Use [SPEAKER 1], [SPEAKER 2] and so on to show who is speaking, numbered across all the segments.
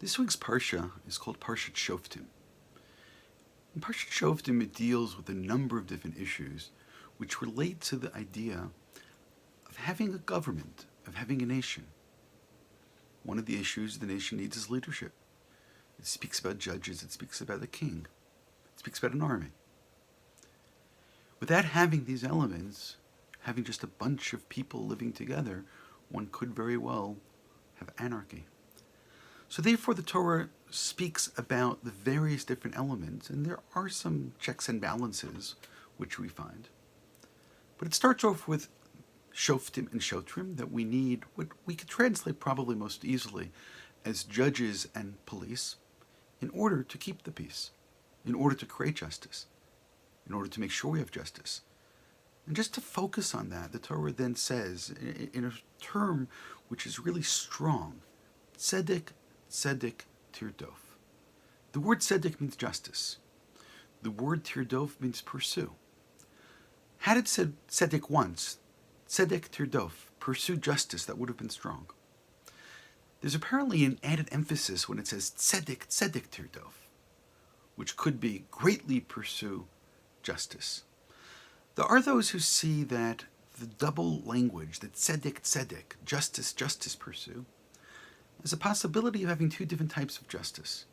[SPEAKER 1] This week's Parsha is called Parashat Shoftim. In Parashat Shoftim, it deals with a number of different issues which relate to the idea of having a government, of having a nation. One of the issues the nation needs is leadership. It speaks about judges, it speaks about the king, it speaks about an army. Without having these elements, having just a bunch of people living together, one could very well have anarchy. So therefore the Torah speaks about the various different elements, and there are some checks and balances which we find. But it starts off with Shoftim and Shotrim, that we need what we could translate probably most easily as judges and police, in order to keep the peace, in order to create justice, in order to make sure we have justice. And just to focus on that, the Torah then says, in a term which is really strong, tzedek, tzedek, tirdof. The word tzedek means justice. The word tirdof means pursue. Had it said tzedek once, tzedek tirdof, pursue justice, that would have been strong. There's apparently an added emphasis when it says tzedek, tzedek tirdof, which could be greatly pursue justice. There are those who see that the double language, that tzedek, tzedek, justice, justice pursue, is a possibility of having two different types of justice.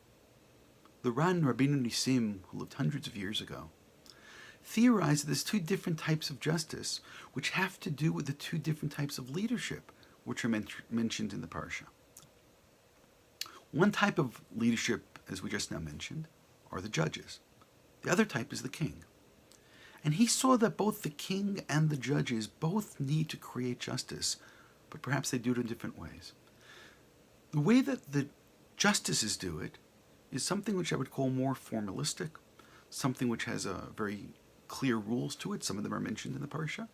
[SPEAKER 1] The Ran Rabbeinu Nissim, who lived hundreds of years ago, theorized that there's two different types of justice which have to do with the two different types of leadership which are mentioned in the Parsha. One type of leadership, as we just now mentioned, are the judges. The other type is the king. And he saw that both the king and the judges both need to create justice, but perhaps they do it in different ways. The way that the justices do it is something which I would call more formalistic, something which has a very clear rules to it. Some of them are mentioned in the Parsha.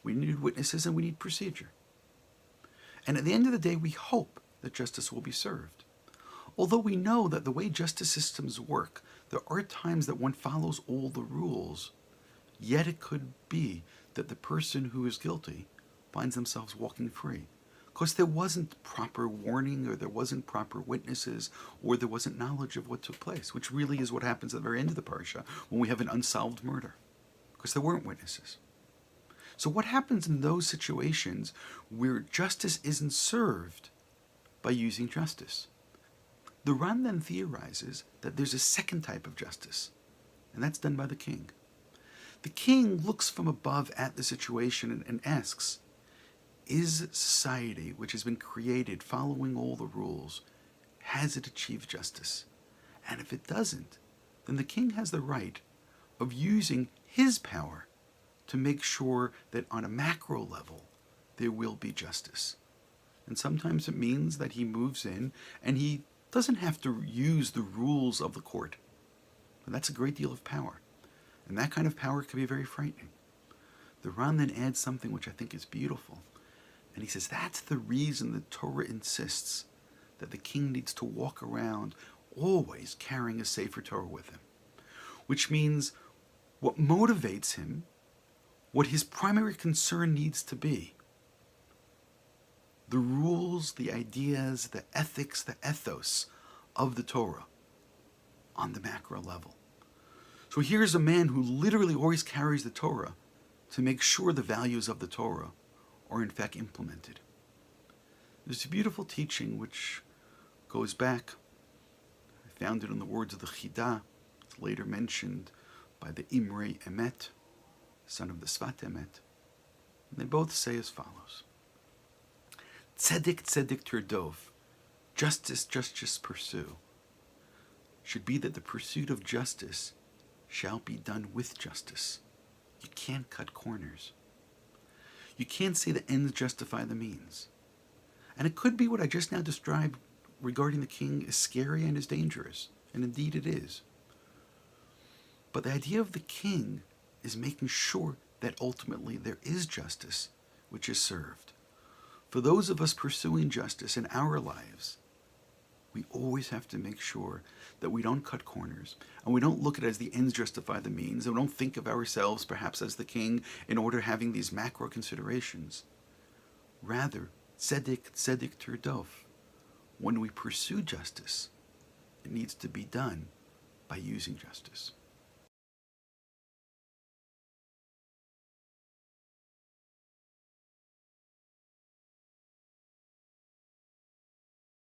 [SPEAKER 1] We need witnesses and we need procedure. And at the end of the day, we hope that justice will be served. Although we know that the way justice systems work, there are times that one follows all the rules, yet it could be that the person who is guilty finds themselves walking free, because there wasn't proper warning, or there wasn't proper witnesses, or there wasn't knowledge of what took place, which really is what happens at the very end of the Parsha when we have an unsolved murder, because there weren't witnesses. So what happens in those situations where justice isn't served by using justice? The Ran then theorizes that there's a second type of justice, and that's done by the king. The king looks from above at the situation and asks, is society, which has been created following all the rules, has it achieved justice? And if it doesn't, then the king has the right of using his power to make sure that on a macro level there will be justice. And sometimes it means that he moves in and he doesn't have to use the rules of the court. And that's a great deal of power. And that kind of power can be very frightening. The Ran then adds something which I think is beautiful. And he says that's the reason the Torah insists that the king needs to walk around always carrying a Sefer Torah with him. Which means what motivates him, what his primary concern needs to be, the rules, the ideas, the ethics, the ethos of the Torah on the macro level. So here's a man who literally always carries the Torah to make sure the values of the Torah are in fact implemented. There's a beautiful teaching which goes back. I found it in the words of the Chidah. It's later mentioned by the Imrei Emet, son of the Svat Emet. And they both say as follows. Tzedek, tzedek tirdof, justice, justice pursue, should be that the pursuit of justice shall be done with justice. You can't cut corners. You can't say the ends justify the means. And it could be what I just now described regarding the king is scary and is dangerous, and indeed it is. But the idea of the king is making sure that ultimately there is justice which is served. For those of us pursuing justice in our lives, we always have to make sure that we don't cut corners, and we don't look at it as the ends justify the means, and we don't think of ourselves perhaps as the king in order having these macro considerations. Rather, tzedek, tzedek tirdof, when we pursue justice, it needs to be done by using justice.